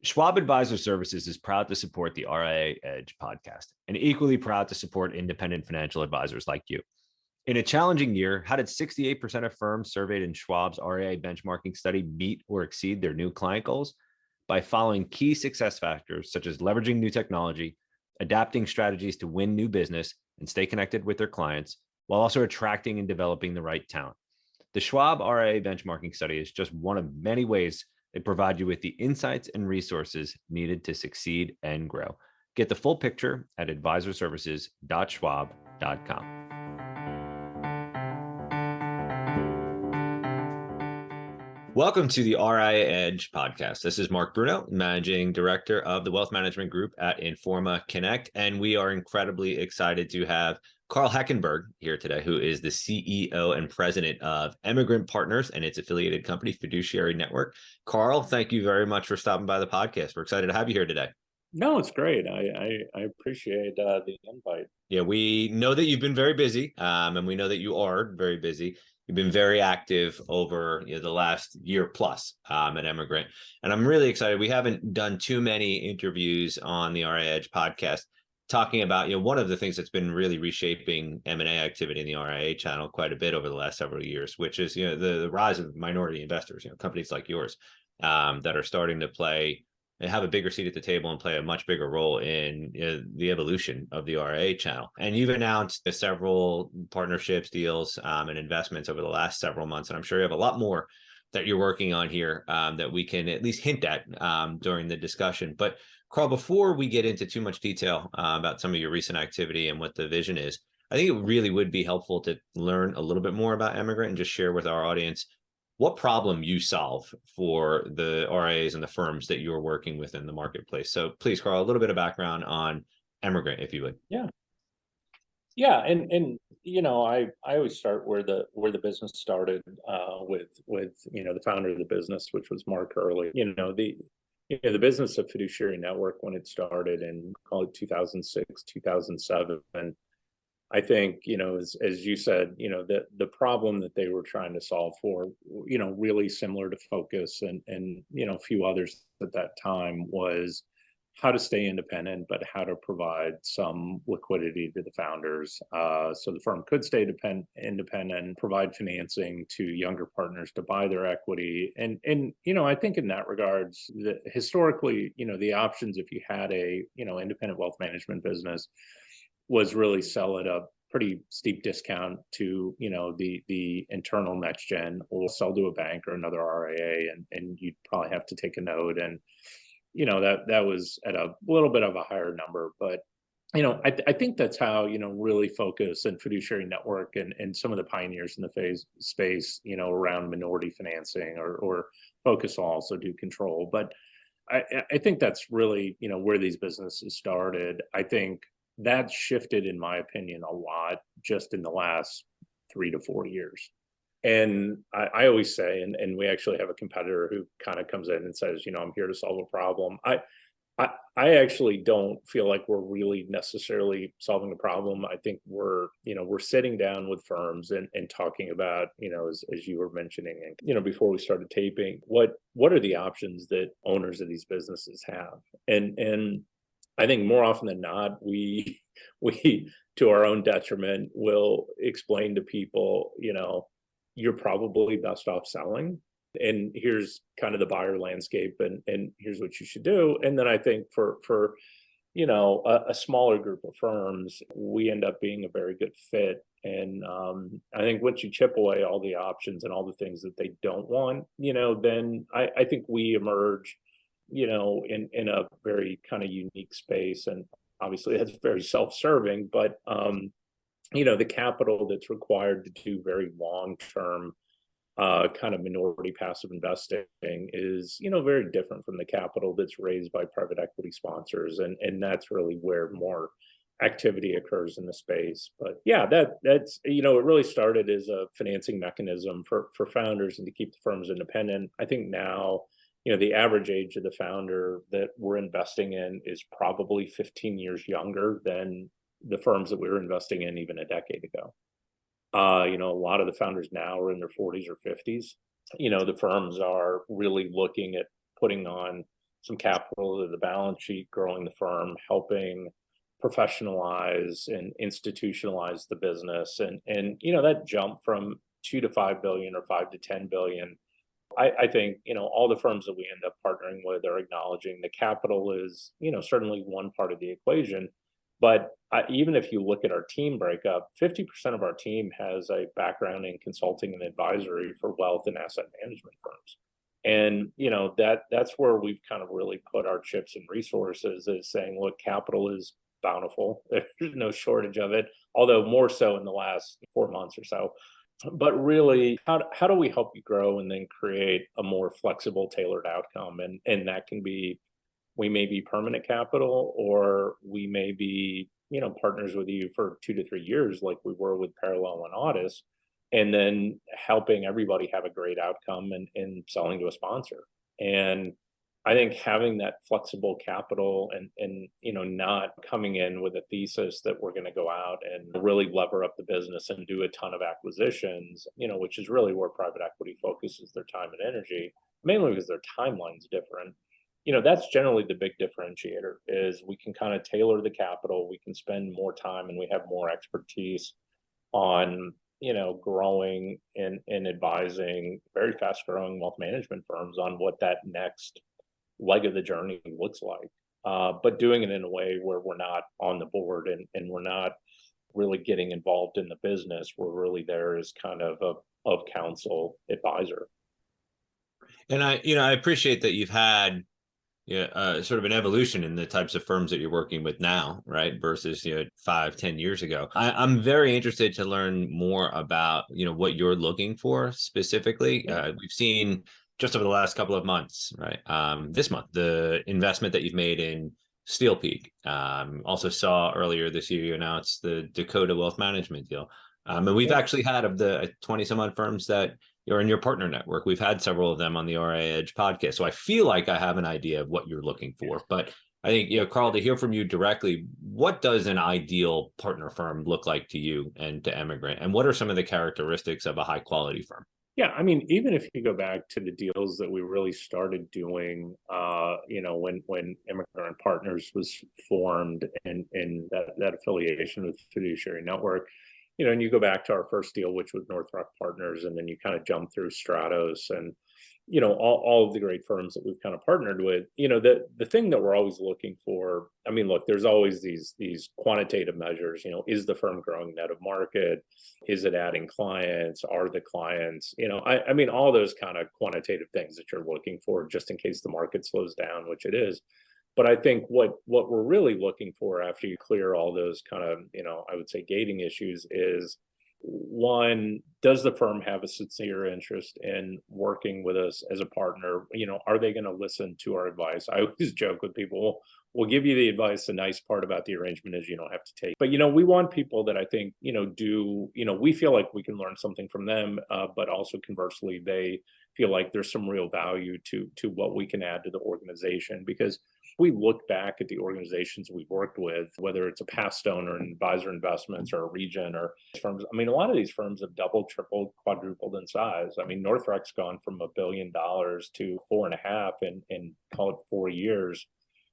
Schwab Advisor Services is proud to support the RIA Edge podcast and equally proud to support independent financial advisors like you. In a challenging year, how did 68% of firms surveyed in Schwab's RIA benchmarking study meet or exceed their new client goals? By following key success factors such as leveraging new technology, adapting strategies to win new business and stay connected with their clients, while also attracting and developing the right talent. The Schwab RIA benchmarking study is just one of many ways they provide you with the insights and resources needed to succeed and grow. Get the full picture at advisorservices.schwab.com. Welcome to the RIA Edge podcast. This is Mark Bruno, Managing Director of the Wealth Management Group at Informa Connect, and we are incredibly excited to have Karl Heckenberg here today, who is the CEO and President of Emigrant Partners and its affiliated company, Fiduciary Network. Karl, thank you very much for stopping by the podcast. We're excited to have you here today. No, it's great. I appreciate the invite. Yeah, we know that you've been very busy, and we know that you are very busy. You've been very active over the last year plus at Emigrant, and I'm really excited. We haven't done too many interviews on the RIA Edge podcast talking about one of the things that's been really reshaping M&A activity in the RIA channel quite a bit over the last several years, which is the rise of minority investors, companies like yours that are starting to play and have a bigger seat at the table and play a much bigger role in the evolution of the RIA channel. And you've announced several partnerships, deals, and investments over the last several months. And I'm sure you have a lot more that you're working on here that we can at least hint at during the discussion. But Karl, before we get into too much detail about some of your recent activity and what the vision is, I think it really would be helpful to learn a little bit more about Emigrant and just share with our audience what problem you solve for the RIAs and the firms that you're working with in the marketplace. So please, Karl, a little bit of background on Emigrant, if you would. Yeah, and I always start where the business started with the founder of the business, which was Mark Early. The business of Fiduciary Network, when it started in, call it 2006, 2007. I think, as you said, the problem that they were trying to solve for, really similar to Focus and a few others at that time, was how to stay independent, but how to provide some liquidity to the founders so the firm could stay independent, provide financing to younger partners to buy their equity. And I think in that regards, historically, the options if you had a, independent wealth management business was really sell at a pretty steep discount to, the internal next gen, or sell to a bank or another RIA, and you'd probably have to take a note. And, that was at a little bit of a higher number. But, I think that's how, really Focus and Fiduciary Network and some of the pioneers in the space, around minority financing or Focus will also do control. But I think that's really, where these businesses started. I think that shifted, in my opinion, a lot just in the last 3 to 4 years. And I always say, and we actually have a competitor who kind of comes in and says, I'm here to solve a problem. I actually don't feel like we're really necessarily solving a problem. I think we're sitting down with firms and talking about, as you were mentioning, and, before we started taping, what are the options that owners of these businesses have? And I think more often than not, we to our own detriment will explain to people, you're probably best off selling, and here's kind of the buyer landscape, and here's what you should do. And then I think for a smaller group of firms, we end up being a very good fit. And I think once you chip away all the options and all the things that they don't want, then I think we emerge in a very kind of unique space. And obviously that's very self-serving, but the capital that's required to do very long-term kind of minority passive investing is, very different from the capital that's raised by private equity sponsors. And that's really where more activity occurs in the space. But yeah, that's, it really started as a financing mechanism for founders and to keep the firms independent. I think now, the average age of the founder that we're investing in is probably 15 years younger than the firms that we were investing in even a decade ago. A lot of the founders now are in their 40s or 50s. The firms are really looking at putting on some capital to the balance sheet, growing the firm, helping professionalize and institutionalize the business. And that jump from 2 to 5 billion or 5 to 10 billion, I think, all the firms that we end up partnering with are acknowledging the capital is, certainly one part of the equation. But even if you look at our team breakup, 50% of our team has a background in consulting and advisory for wealth and asset management firms. And, that's where we've kind of really put our chips and resources, is saying, look, capital is bountiful. There's no shortage of it, although more so in the last 4 months or so. But really, how do we help you grow and then create a more flexible, tailored outcome? And that can be, we may be permanent capital, or we may be, partners with you for 2 to 3 years, like we were with Parallel and Audis, and then helping everybody have a great outcome and selling to a sponsor. And I think having that flexible capital and not coming in with a thesis that we're going to go out and really lever up the business and do a ton of acquisitions, which is really where private equity focuses their time and energy, mainly because their timeline's different. That's generally the big differentiator, is we can kind of tailor the capital, we can spend more time, and we have more expertise on, growing and advising very fast growing wealth management firms on what that next leg of the journey looks like. But doing it in a way where we're not on the board and we're not really getting involved in the business. We're really there as kind of of counsel advisor. And I appreciate that you've had sort of an evolution in the types of firms that you're working with now, right? Versus 5-10 years ago. I'm very interested to learn more about what you're looking for specifically. We've seen just over the last couple of months, right? This month, the investment that you've made in Steel Peak. Also saw earlier this year you announced the Dakota Wealth Management deal. And we've actually had, of the 20 some odd firms that you're in your partner network, we've had several of them on the RIA Edge podcast. So I feel like I have an idea of what you're looking for. But I think, Karl, to hear from you directly, what does an ideal partner firm look like to you and to Emigrant? And what are some of the characteristics of a high quality firm? Yeah, I mean, even if you go back to the deals that we really started doing, when Emigrant Partners was formed, and that affiliation with Fiduciary Network, and you go back to our first deal, which was North Rock Partners, and then you kind of jump through Stratos and, all of the great firms that we've kind of partnered with. The thing that we're always looking for, I mean, look, there's always these quantitative measures. Is the firm growing net of market? Is it adding clients? Are the clients, I mean, all those kind of quantitative things that you're looking for, just in case the market slows down, which it is. But I think what we're really looking for after you clear all those kind of, I would say, gating issues is, one, does the firm have a sincere interest in working with us as a partner? Are they going to listen to our advice? I always joke with people, we'll give you the advice. The nice part about the arrangement is you don't have to take. But, we want people that I think, we feel like we can learn something from them, but also conversely, they feel like there's some real value to what we can add to the organization. Because we look back at the organizations we've worked with, whether it's a past owner and Advisor Investments or a Region or firms, I mean, a lot of these firms have doubled, tripled, quadrupled in size. I mean, Northrock's gone from $1 billion to 4.5 in call it 4 years,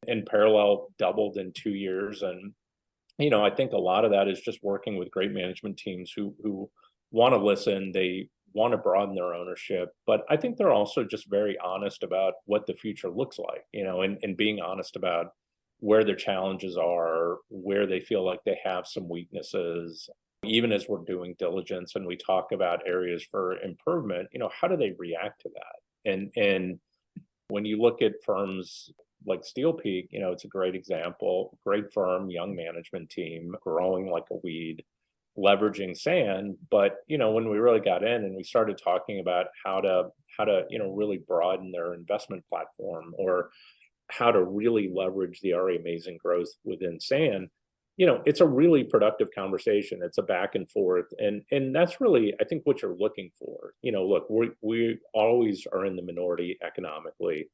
and Parallel doubled in 2 years. And, I think a lot of that is just working with great management teams who want to listen. They want to broaden their ownership, but I think they're also just very honest about what the future looks like, and being honest about where their challenges are, where they feel like they have some weaknesses. Even as we're doing diligence and we talk about areas for improvement, how do they react to that? And when you look at firms like Steel Peak, it's a great example, great firm, young management team, growing like a weed, leveraging sand. But when we really got in and we started talking about how to really broaden their investment platform, or how to really leverage the already amazing growth within sand, it's a really productive conversation. It's a back and forth, and that's really, I think, what you're looking for. Look, we always are in the minority economically.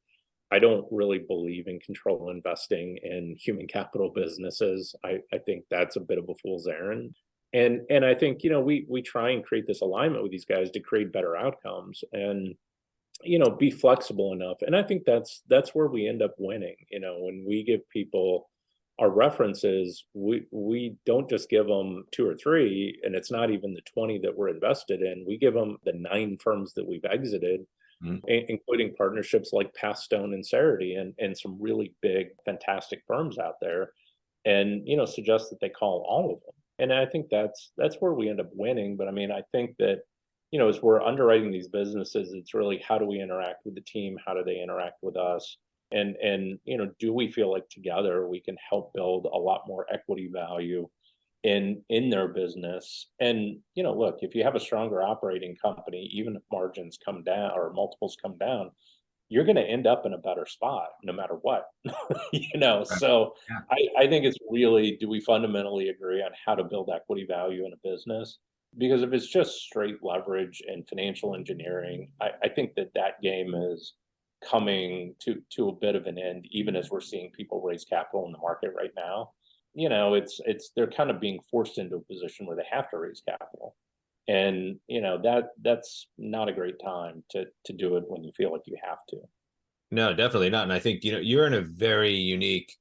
I don't really believe in control investing in human capital businesses. I think that's a bit of a fool's errand. And I think, we try and create this alignment with these guys to create better outcomes. And be flexible enough. And I think that's where we end up winning. When we give people our references, we don't just give them two or three, and it's not even the 20 that we're invested in. We give them the 9 firms that we've exited, Mhm. including partnerships like Pastone and Cerity, and some really big, fantastic firms out there, and suggest that they call all of them. And I think that's where we end up winning. But I mean, I think that as we're underwriting these businesses, it's really, how do we interact with the team? How do they interact with us? And do we feel like together we can help build a lot more equity value in their business? And look, if you have a stronger operating company, even if margins come down or multiples come down, you're going to end up in a better spot no matter what. Right. So Yeah. I think it's really, do we fundamentally agree on how to build equity value in a business? Because if it's just straight leverage and financial engineering, I think that game is coming to a bit of an end, even as we're seeing people raise capital in the market right now. It's they're kind of being forced into a position where they have to raise capital. And that's not a great time to do it when you feel like you have to. No, definitely not. And I think, you're in a very unique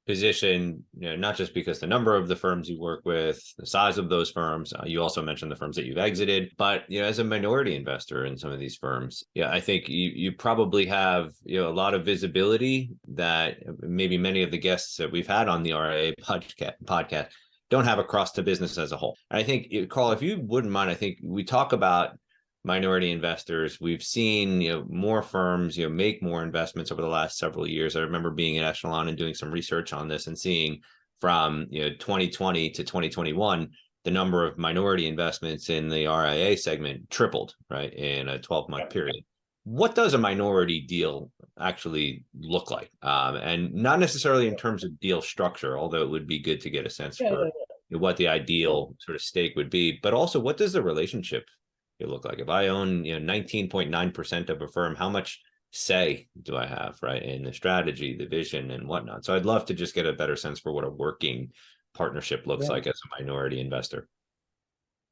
position, not just because the number of the firms you work with, the size of those firms, you also mentioned the firms that you've exited, but, as a minority investor in some of these firms, I think you probably have, a lot of visibility that maybe many of the guests that we've had on the RIA podcast don't have across the business as a whole. And I think, Karl, if you wouldn't mind, I think we talk about minority investors. We've seen, more firms, make more investments over the last several years. I remember being at Echelon and doing some research on this and seeing from, 2020 to 2021, the number of minority investments in the RIA segment tripled, right, in a 12-month period. What does a minority deal actually look like? And not necessarily in terms of deal structure, although it would be good to get a sense Yeah, for what the yeah. ideal sort of stake would be, but also what does the relationship look like? If I own 19.9% of a firm, how much say do I have, right, in the strategy, the vision, and whatnot? So I'd love to just get a better sense for what a working partnership looks Yeah. like as a minority investor.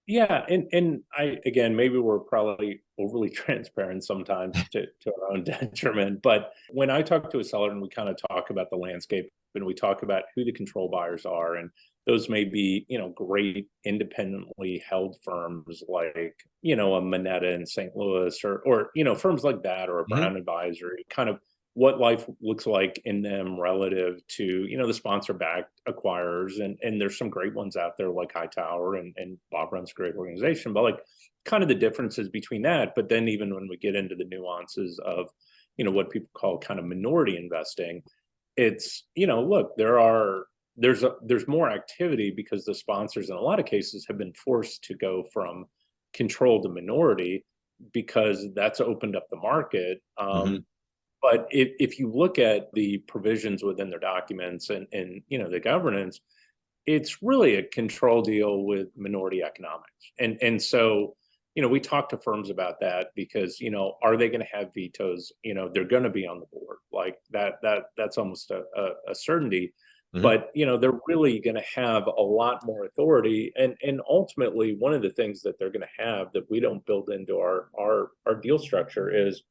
Yeah, and I, again, maybe we're probably overly transparent sometimes to our own detriment. But when I talk to a seller and we kind of talk about the landscape and we talk about who the control buyers are, and those may be, great independently held firms like, a Minetta in St. Louis, or firms like that, or a Mhm. Brown Advisory, kind of what life looks like in them relative to the sponsor backed acquirers. And there's some great ones out there like Hightower, and Bob runs a great organization. But like, kind of the differences between that. But then even when we get into the nuances of what people call kind of minority investing, it's look, there's more activity because the sponsors in a lot of cases have been forced to go from control to minority, because that's opened up the market. Mhm. But if you look at the provisions within their documents, and the governance, it's really a control deal with minority economics. And so we talk to firms about that, because are they going to have vetoes? They're going to be on the board, like that's almost a certainty. Mhm. But they're really going to have a lot more authority. And ultimately, one of the things that they're going to have that we don't build into our deal structure is,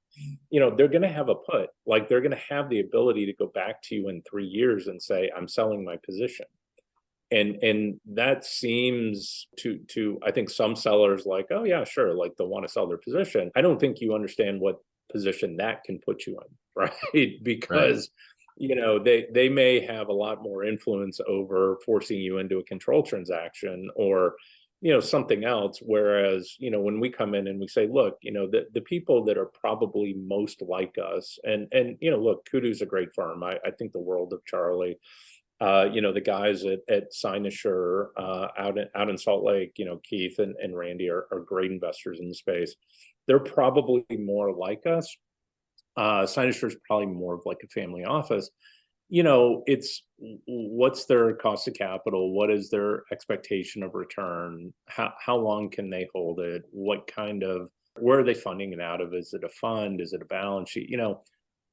they're going to have a put. Like, they're going to have the ability to go back to you in 3 years and say, I'm selling my position. And that seems to I think some sellers, like, oh yeah, sure, like they'll want to sell their position. I don't think you understand what position that can put you in, right? Right. Because they may have a lot more influence over forcing you into a control transaction, or something else. Whereas when we come in and we say, look, the people that are probably most like us, and look, Kudu's a great firm. I think the world of Charlie. The guys at Cynosure, out in Salt Lake, Keith and Randy are great investors in the space. They're probably more like us. Cynosure is probably more of like a family office. It's, what's their cost of capital? What is their expectation of return? How long can they hold it? Where are they funding it out of? Is it a fund? Is it a balance sheet?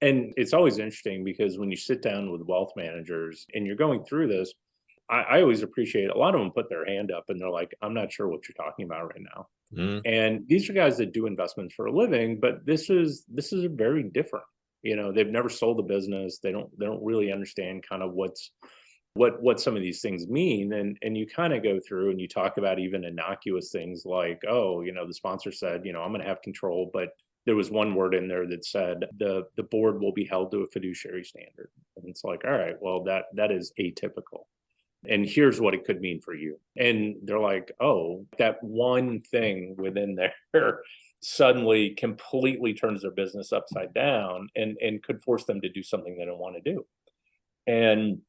And it's always interesting, because when you sit down with wealth managers and you're going through this, I always appreciate, a lot of them put their hand up and they're like, I'm not sure what you're talking about right now. Mm, And these are guys that do investments for a living, but this is very different. They've never sold a business. They don't really understand kind of what some of these things mean. And you kind of go through and you talk about even innocuous things like, oh, the sponsor said, I'm going to have control, but there was one word in there that said the board will be held to a fiduciary standard. And it's like, all right, well, that is atypical. And here's what it could mean for you. And they're like, oh, that one thing within there suddenly completely turns their business upside down and could force them to do something they don't want to do. And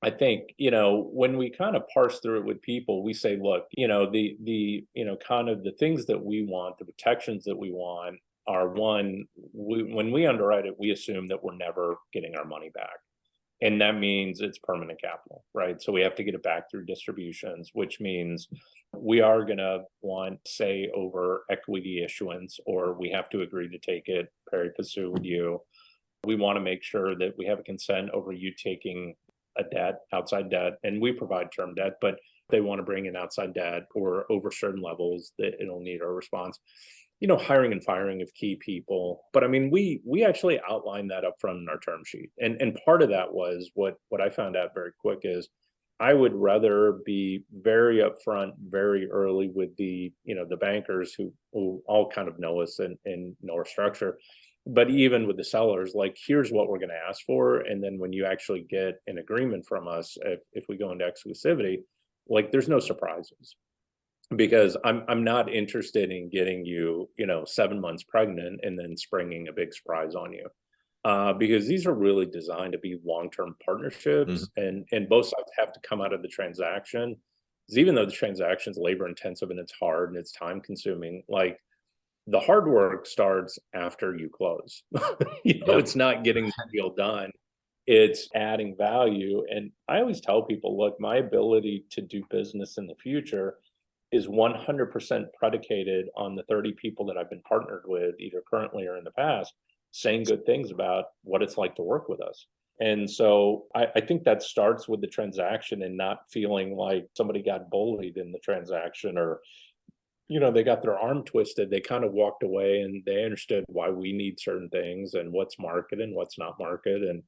I think, when we kind of parse through it with people, we say, look, kind of the things that we want, the protections that we want are one, when we underwrite it, we assume that we're never getting our money back. And that means it's permanent capital, right? So we have to get it back through distributions, which means we are going to want, say, over equity issuance, or we have to agree to take it pari passu with you. We want to make sure that we have a consent over you taking a debt, outside debt, and we provide term debt, but they want to bring in outside debt or over certain levels that it'll need our response. Hiring and firing of key people. But I mean, we actually outlined that up front in our term sheet. And part of that was what I found out very quick is I would rather be very upfront, very early with the bankers who all kind of know us and know our structure. But even with the sellers, like, here's what we're going to ask for. And then when you actually get an agreement from us, if we go into exclusivity, like, there's no surprises. Because I'm not interested in getting you, 7 months pregnant and then springing a big surprise on you. Because these are really designed to be long-term partnerships, and both sides have to come out of the transaction. Because even though the transaction is labor intensive and it's hard and it's time consuming, like, the hard work starts after you close. yep. It's not getting the deal done. It's adding value. And I always tell people, look, my ability to do business in the future is 100% predicated on the 30 people that I've been partnered with, either currently or in the past, saying good things about what it's like to work with us. And so I think that starts with the transaction and not feeling like somebody got bullied in the transaction, or, they got their arm twisted. They kind of walked away and they understood why we need certain things and what's market and what's not market, and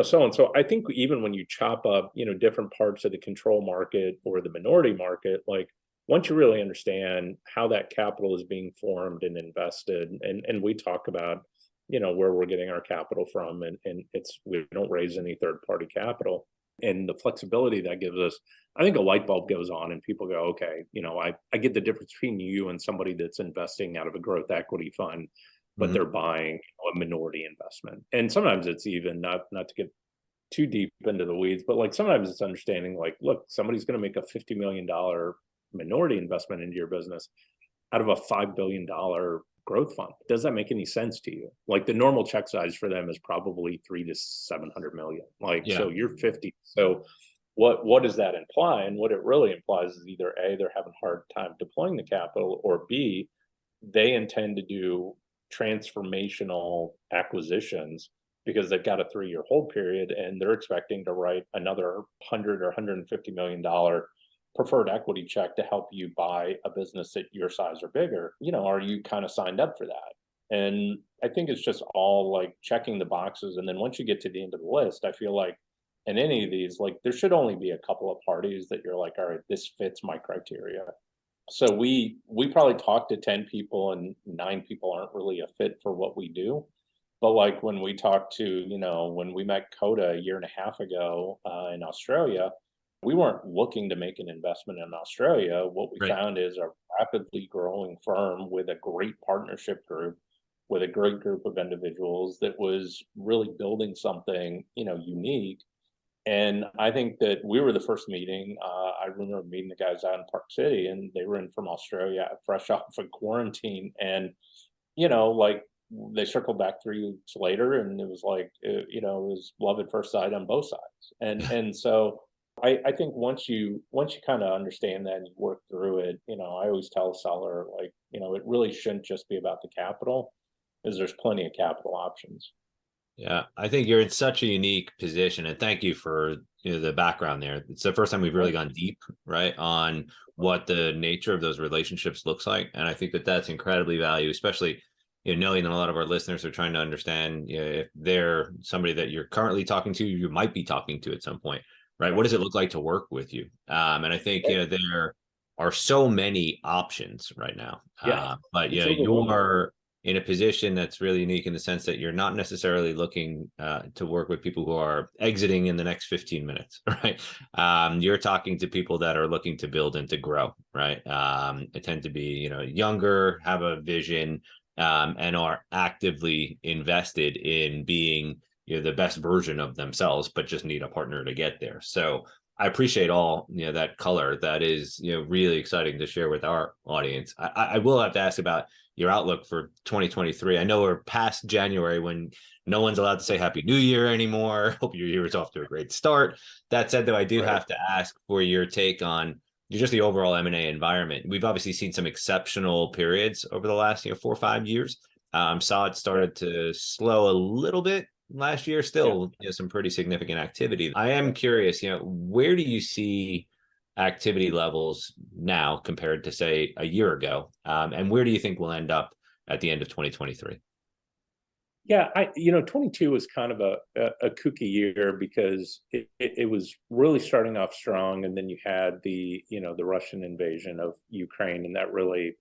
so on. So I think even when you chop up, different parts of the control market or the minority market, like, once you really understand how that capital is being formed and invested, and we talk about, where we're getting our capital from, and we don't raise any third party capital, and the flexibility that gives us, I think a light bulb goes on and people go, okay, I get the difference between you and somebody that's investing out of a growth equity fund, but they're buying a minority investment. And sometimes it's even not to get too deep into the weeds, but like, sometimes it's understanding, like, look, somebody's going to make a $50 million minority investment into your business out of a $5 billion growth fund. Does that make any sense to you? Like, the normal check size for them is probably 300 to 700 million. Like, Yeah. so you're 50. So what does that imply? And what it really implies is either A, they're having a hard time deploying the capital, or B, they intend to do transformational acquisitions because they've got a 3-year hold period and they're expecting to write another $100 or $150 million preferred equity check to help you buy a business at your size or bigger. Are you kind of signed up for that? And I think it's just all like checking the boxes. And then once you get to the end of the list, I feel like in any of these, like, there should only be a couple of parties that you're like, all right, this fits my criteria. So we probably talk to 10 people and 9 people aren't really a fit for what we do. But like, when we talked to, when we met Coda a year and a half ago in Australia, we weren't looking to make an investment in Australia. What we found is a rapidly growing firm with a great partnership group, with a great group of individuals that was really building something, unique. And I think that we were the first meeting. I remember meeting the guys out in Park City, and they were in from Australia, fresh off of quarantine. And, like, they circled back 3 weeks later, and it was like, it was love at first sight on both sides. And so I think once you kind of understand that and you work through it, I always tell a seller, like, it really shouldn't just be about the capital, because there's plenty of capital options. Yeah, I think you're in such a unique position, and thank you for the background there. It's the first time we've really gone deep, right, on what the nature of those relationships looks like, and I think that that's incredibly valuable, especially knowing that a lot of our listeners are trying to understand if they're somebody that you're currently talking to, you might be talking to at some point, right? What does it look like to work with you? And I think there are so many options right now, Yeah, but it's overwhelming. you're in a position that's really unique in the sense that you're not necessarily looking to work with people who are exiting in the next 15 minutes, right? You're talking to people that are looking to build and to grow, right? They tend to be, younger, have a vision, and are actively invested in being, the best version of themselves, but just need a partner to get there. So I appreciate all that color. That is really exciting to share with our audience. I will have to ask about your outlook for 2023. I know we're past January when no one's allowed to say Happy New Year anymore. Hope your year is off to a great start. That said, though, I do Right. have to ask for your take on just the overall M&A environment. We've obviously seen some exceptional periods over the last 4 or 5 years. Saw it Yeah. started to slow a little bit last year. Yeah. Still, some pretty significant activity. I am curious, where do you see activity levels now compared to say a year ago, and where do you think we'll end up at the end of 2023? Yeah, 22 was kind of a kooky year because it was really starting off strong, and then you had the Russian invasion of Ukraine, and that really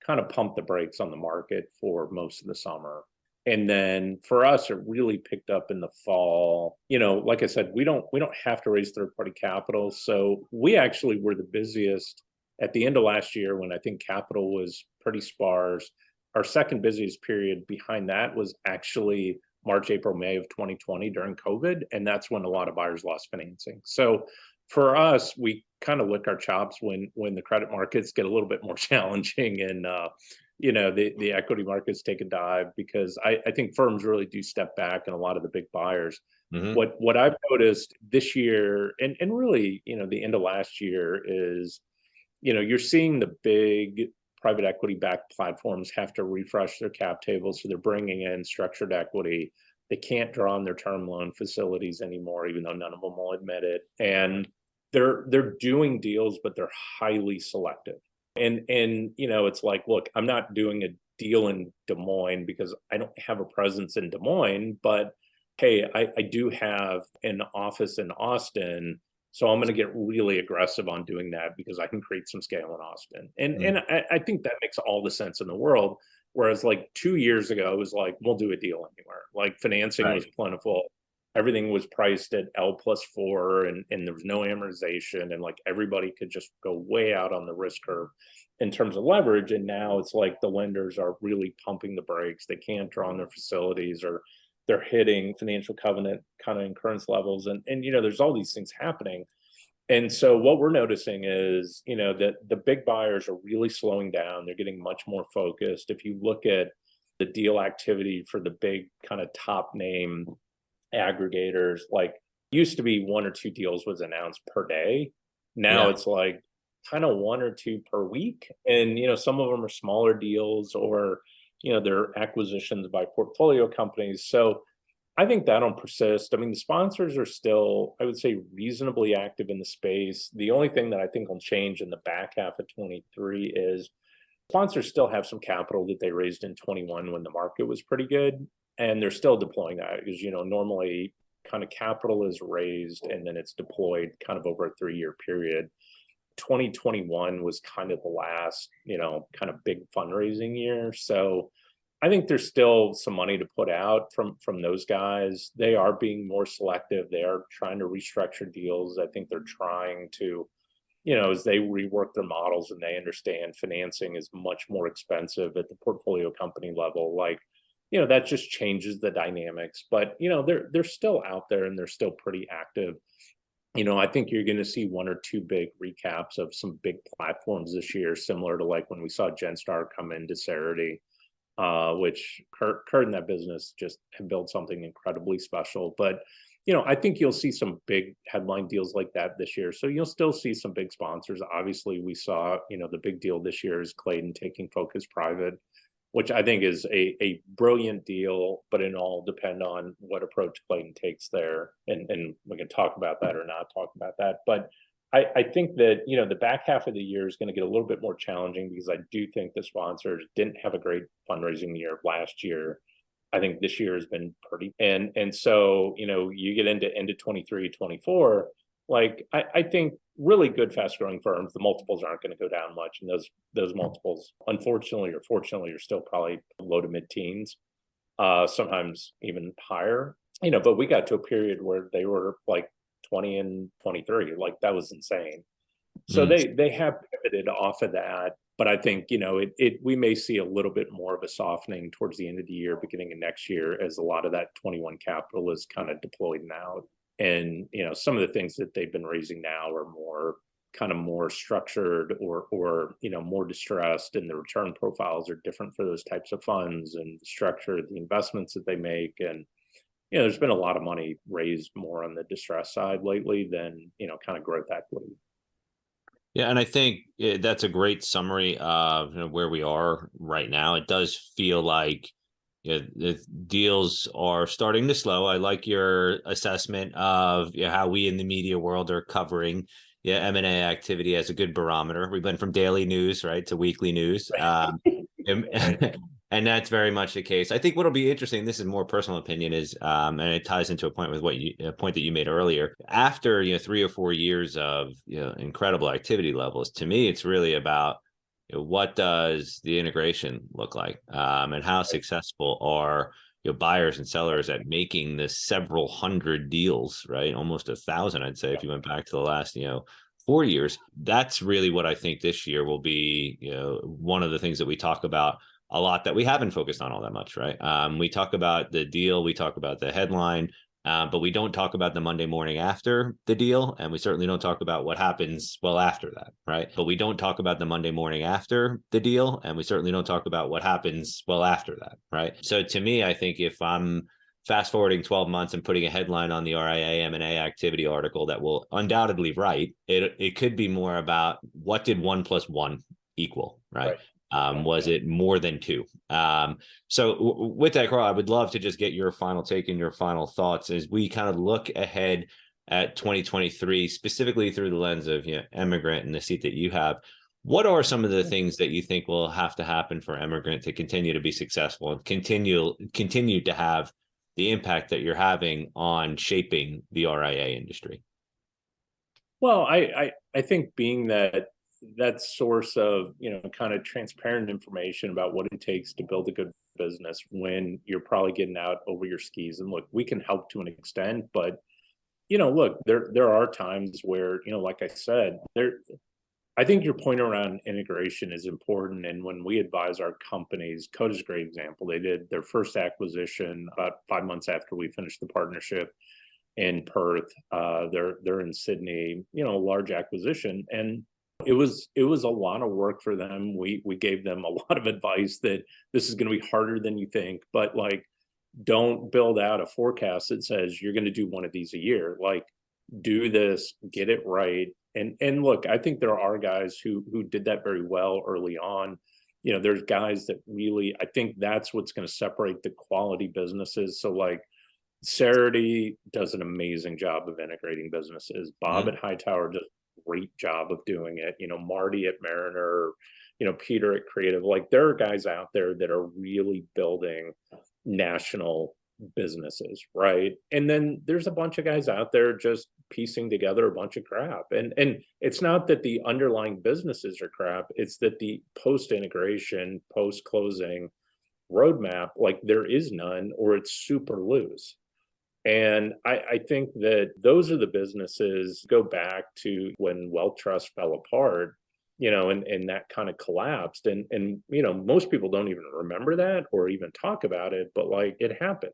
kind of pumped the brakes on the market for most of the summer. And then for us, it really picked up in the fall. Like I said, we don't have to raise third party capital, so we actually were the busiest at the end of last year when I think capital was pretty sparse. Our second busiest period behind that was actually March, April, May of 2020 during COVID. And that's when a lot of buyers lost financing. So for us, we kind of lick our chops when the credit markets get a little bit more challenging and the equity markets take a dive because I think firms really do step back and a lot of the big buyers. Mm-hmm. What I've noticed this year and really, the end of last year is you're seeing the big private equity backed platforms have to refresh their cap tables. So they're bringing in structured equity. They can't draw on their term loan facilities anymore, even though none of them will admit it. And they're doing deals, but they're highly selective. And it's like, look, I'm not doing a deal in Des Moines because I don't have a presence in Des Moines, but hey, I do have an office in Austin, so I'm going to get really aggressive on doing that because I can create some scale in Austin. And I think that makes all the sense in the world. Whereas like 2 years ago, it was like, we'll do a deal anywhere. Like financing Right. was plentiful. Everything was priced at L+4 and there was no amortization. And like everybody could just go way out on the risk curve in terms of leverage. And now it's like the lenders are really pumping the brakes. They can't draw on their facilities or they're hitting financial covenant kind of incurrence levels and there's all these things happening. And so what we're noticing is that the big buyers are really slowing down. They're getting much more focused. If you look at the deal activity for the big kind of top name aggregators, like used to be one or two deals was announced per day. Now Yeah. it's like kind of one or two per week. And some of them are smaller deals or they're acquisitions by portfolio companies. So I think that'll persist. I mean, the sponsors are still, I would say, reasonably active in the space. The only thing that I think will change in the back half of 23 is sponsors still have some capital that they raised in 21 when the market was pretty good. And they're still deploying that because, normally kind of capital is raised and then it's deployed kind of over a 3-year period. 2021 was kind of the last, kind of big fundraising year. So I think there's still some money to put out from those guys. They are being more selective. They are trying to restructure deals. I think they're trying to, as they rework their models and they understand financing is much more expensive at the portfolio company level. Like, that just changes the dynamics. But they're still out there and they're still pretty active. I think you're going to see one or two big recaps of some big platforms this year, similar to like when we saw Genstar come into Cerity, which Kurt and that business just have built something incredibly special. But, I think you'll see some big headline deals like that this year. So you'll still see some big sponsors. Obviously, we saw, the big deal this year is Clayton taking Focus private. which I think is a brilliant deal, but it all depend on what approach Clayton takes there. And we can talk about that or not talk about that. But I think that, the back half of the year is going to get a little bit more challenging because I do think the sponsors didn't have a great fundraising year last year. I think this year has been pretty, and so, you get into end of 23, 24, like I think really good, fast growing firms, the multiples aren't going to go down much. And those multiples, unfortunately or fortunately, are still probably low to mid teens, sometimes even higher, but we got to a period where they were like 20 and 23, like that was insane. So they have pivoted off of that, but I think, we may see a little bit more of a softening towards the end of the year, beginning of next year, as a lot of that 21 capital is kind of deployed now. And, some of the things that they've been raising now are more structured or more distressed, and the return profiles are different for those types of funds, and the structure of the investments that they make. And, there's been a lot of money raised more on the distress side lately than, kind of growth equity. Yeah, and I think that's a great summary of where we are right now. It does feel like the deals are starting to slow. I like your assessment of how we in the media world are covering M&A activity as a good barometer. We've been from daily news, right, to weekly news. And that's very much the case. I think what'll be interesting, this is more personal opinion, is and it ties into a point with a point that you made earlier. After 3 or 4 years of incredible activity levels, to me, it's really about what does the integration look like, and how successful are buyers and sellers at making the several hundred deals, right? Almost 1,000, I'd say, if you went back to the last 4 years. That's really what I think this year will be. One of the things that we talk about a lot that we haven't focused on all that much, right? We talk about the deal, we talk about the headline, but we don't talk about the Monday morning after the deal, and we certainly don't talk about what happens well after that, right? But we don't talk about the Monday morning after the deal, and we certainly don't talk about what happens well after that, right? So to me, I think if I'm fast forwarding 12 months and putting a headline on the RIA M&A activity article that will undoubtedly write, it could be more about what did 1 + 1 equal, right? Was it more than 2? So with that, Karl, I would love to just get your final take and your final thoughts as we kind of look ahead at 2023, specifically through the lens of Emigrant and the seat that you have. What are some of the things that you think will have to happen for Emigrant to continue to be successful and continue to have the impact that you're having on shaping the RIA industry? Well, I think being that source of kind of transparent information about what it takes to build a good business when you're probably getting out over your skis. And look, we can help to an extent, but look, there are times where like I said, I think your point around integration is important. And when we advise our companies, Coda's a great example. They did their first acquisition about 5 months after we finished the partnership in Perth. They're in Sydney, a large acquisition, and it was a lot of work for them. We gave them a lot of advice that this is going to be harder than you think, but like, don't build out a forecast that says you're going to do one of these a year. Like, do this, get it right. And look, I think there are guys who did that very well early on. There's guys that really, I think that's what's going to separate the quality businesses. So like, Sarity does an amazing job of integrating businesses. Bob at Hightower does a great job of doing it. Marty at Mariner, Peter at Creative. Like, there are guys out there that are really building national businesses, right? And then there's a bunch of guys out there just piecing together a bunch of crap. And it's not that the underlying businesses are crap, it's that the post-integration, post-closing roadmap, like, there is none, or it's super loose. And I think that those are the businesses, go back to when Wealth Trust fell apart, and that kind of collapsed. And most people don't even remember that or even talk about it, but like, it happened.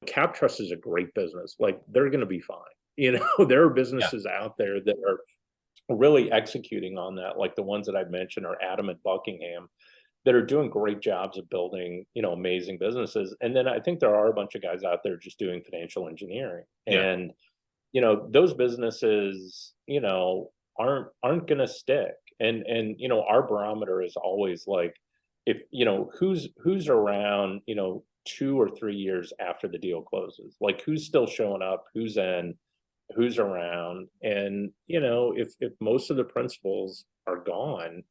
Cap Trust is a great business. Like, they're going to be fine. There are businesses out there that are really executing on that. Like the ones that I've mentioned are Adam and Buckingham, that are doing great jobs of building, amazing businesses. And then I think there are a bunch of guys out there just doing financial engineering. And, those businesses, aren't going to stick. And our barometer is always like, if, who's around, 2 or 3 years after the deal closes, like who's still showing up, who's in, who's around. And, if most of the principals are gone,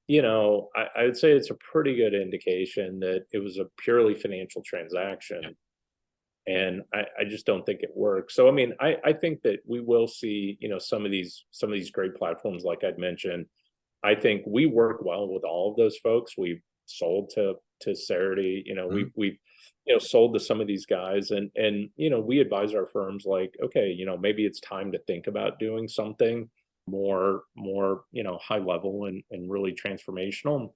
I would say it's a pretty good indication that it was a purely financial transaction. And I just don't think it works. So I mean, I think that we will see, some of these great platforms like I'd mentioned. I think we work well with all of those folks. We've sold to Cerity, we've sold to some of these guys, and we advise our firms like, okay, maybe it's time to think about doing something more high level and really transformational.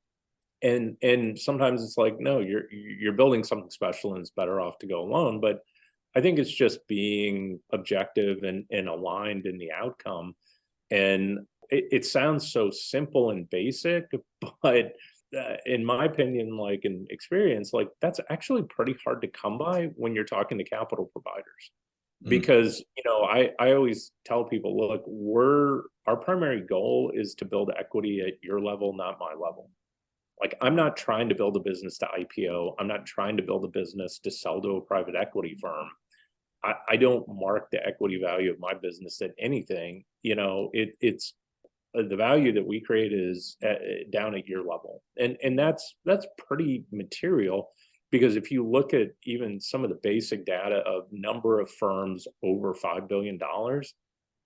And sometimes it's like, no, you're building something special and it's better off to go alone. But I think it's just being objective and aligned in the outcome. And it sounds so simple and basic, but in my opinion, like in experience, like that's actually pretty hard to come by when you're talking to capital providers. Because I always tell people, look, our primary goal is to build equity at your level, not my level. Like, I'm not trying to build a business to IPO. I'm not trying to build a business to sell to a private equity firm. I don't mark the equity value of my business at anything. It's the value that we create is down at your level, and that's pretty material. Because if you look at even some of the basic data of number of firms over $5 billion,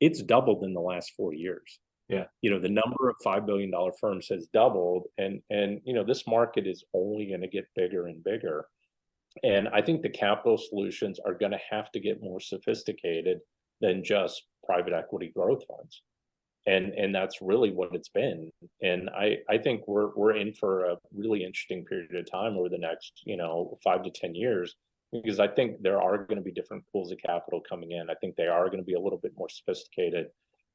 it's doubled in the last 4 years. Yeah. The number of $5 billion firms has doubled, and this market is only going to get bigger and bigger. And I think the capital solutions are going to have to get more sophisticated than just private equity growth funds. And that's really what it's been. And I think we're in for a really interesting period of time over the next 5 to 10 years, because I think there are going to be different pools of capital coming in. I think they are going to be a little bit more sophisticated.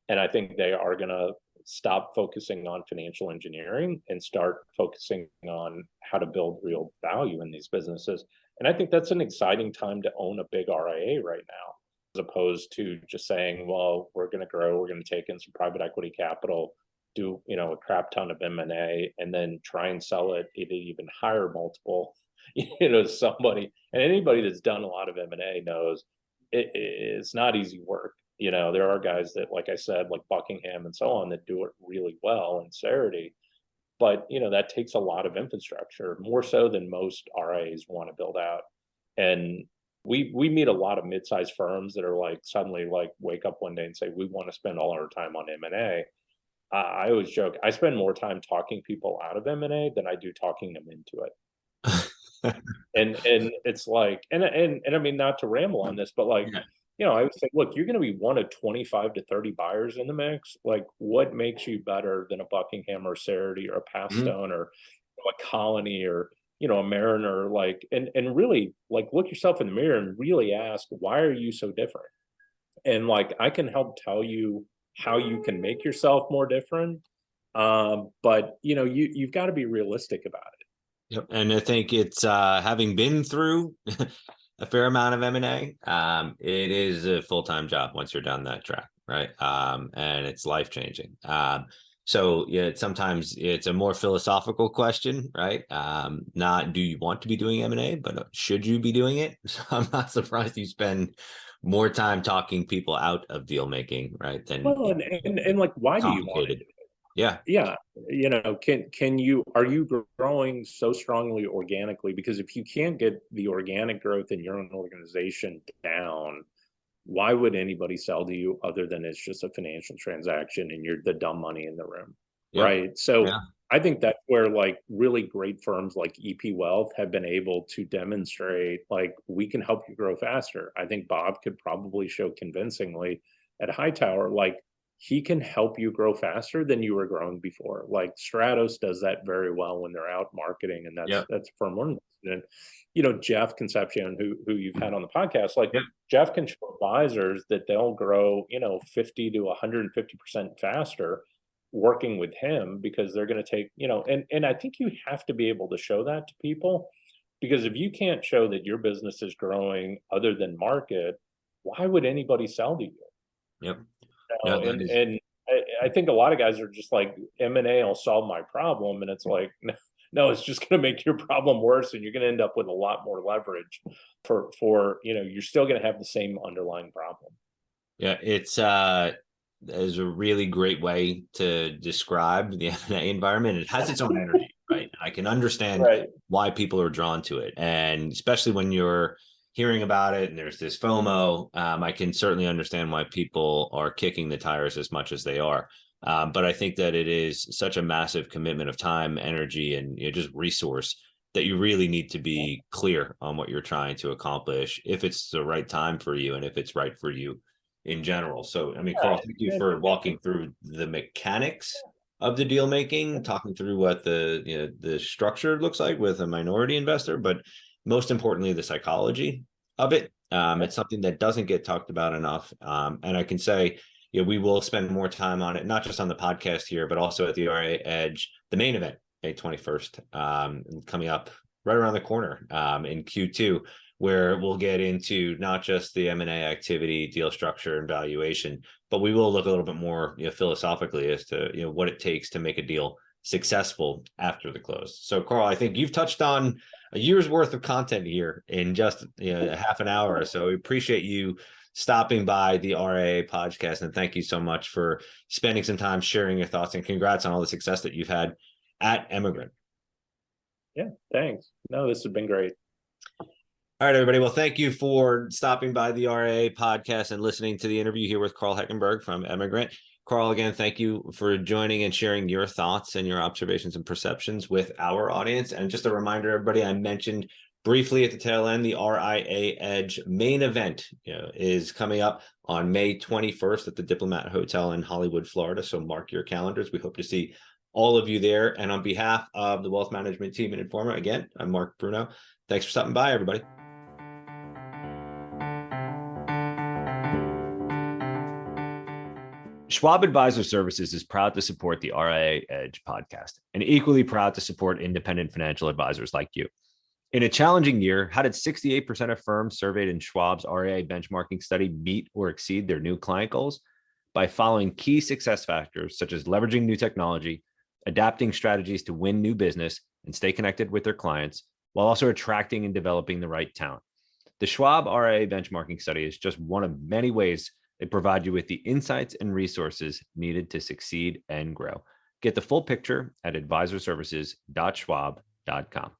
And I think they are going to stop focusing on financial engineering and start focusing on how to build real value in these businesses. And I think that's an exciting time to own a big RIA right now, as opposed to just saying, well, we're going to grow, we're going to take in some private equity capital, do, a crap ton of M&A, and then try and sell it at an even higher multiple, to somebody. And anybody that's done a lot of M&A knows it's not easy work. There are guys that, like I said, like Buckingham and so on, that do it really well in Cerity. But, that takes a lot of infrastructure, more so than most RIAs want to build out. And we meet a lot of mid-sized firms that are like suddenly like wake up one day and say, we want to spend all our time on M&A. I always joke, I spend more time talking people out of M&A than I do talking them into it. and it's like, and I mean, not to ramble on this, but like, I would say, look, you're going to be one of 25 to 30 buyers in the mix. Like, what makes you better than a Buckingham or Cerity or a Pathstone or a Colony or, a Mariner? Like, and really, like, look yourself in the mirror and really ask, why are you so different? And like, I can help tell you how you can make yourself more different. But, you've got to be realistic about it. Yep. And I think it's having been through a fair amount of M&A, it is a full-time job once you're down that track, right? And it's life-changing. So yeah, sometimes it's a more philosophical question, right? Not do you want to be doing M&A, but should you be doing it? So I'm not surprised you spend more time talking people out of deal making, right? Than and like, why do you want to do it? Yeah. Are you growing so strongly organically? Because if you can't get the organic growth in your own organization down, why would anybody sell to you other than it's just a financial transaction and you're the dumb money in the room? Right. So I think that's where like really great firms like EP Wealth have been able to demonstrate, like, we can help you grow faster. I think Bob could probably show convincingly at Hightower, like, he can help you grow faster than you were growing before. Like Stratos does that very well when they're out marketing, and that's firm one. And Jeff Concepcion, who you've had on the podcast, like Jeff can show advisors that they'll grow 50 to 150% faster working with him, because they're going to take and I think you have to be able to show that to people, because if you can't show that your business is growing other than market, why would anybody sell to you? Yep. And I think a lot of guys are just like, M&A will solve my problem. And it's like, No, it's just going to make your problem worse, and you're going to end up with a lot more leverage for you're still going to have the same underlying problem. Yeah, it's is a really great way to describe the M&A environment. It has its own energy, right? I can understand Right. why people are drawn to it, and especially when you're hearing about it and there's this FOMO, I can certainly understand why people are kicking the tires as much as they are. But I think that it is such a massive commitment of time, energy, and just resource that you really need to be clear on what you're trying to accomplish, if it's the right time for you and if it's right for you in general. So, I mean, Karl, thank you for walking through the mechanics of the deal making, talking through what the structure looks like with a minority investor, but most importantly, the psychology of it. It's something that doesn't get talked about enough. And I can say, we will spend more time on it, not just on the podcast here, but also at the RIA Edge, the main event, May 21st, coming up right around the corner in Q2, where we'll get into not just the M&A activity, deal structure, and valuation, but we will look a little bit more philosophically as to what it takes to make a deal successful after the close. So, Karl, I think you've touched on a year's worth of content here in just a half an hour. So we appreciate you stopping by the RIA podcast, and thank you so much for spending some time sharing your thoughts, and congrats on all the success that you've had at Emigrant. Yeah, thanks. No, this has been great. All right, everybody. Well, thank you for stopping by the RIA podcast and listening to the interview here with Karl Heckenberg from Emigrant. Karl, again, thank you for joining and sharing your thoughts and your observations and perceptions with our audience. And just a reminder, everybody, I mentioned briefly at the tail end, the RIA Edge main event is coming up on May 21st at the Diplomat Hotel in Hollywood, Florida. So mark your calendars. We hope to see all of you there. And on behalf of the wealth management team at Informa, again, I'm Mark Bruno. Thanks for stopping by, everybody. Schwab Advisor Services is proud to support the RIA Edge podcast and equally proud to support independent financial advisors like you. In a challenging year, how did 68% of firms surveyed in Schwab's RIA benchmarking study meet or exceed their new client goals? By following key success factors such as leveraging new technology, adapting strategies to win new business and stay connected with their clients, while also attracting and developing the right talent. The Schwab RIA benchmarking study is just one of many ways they provide you with the insights and resources needed to succeed and grow. Get the full picture at advisorservices.schwab.com.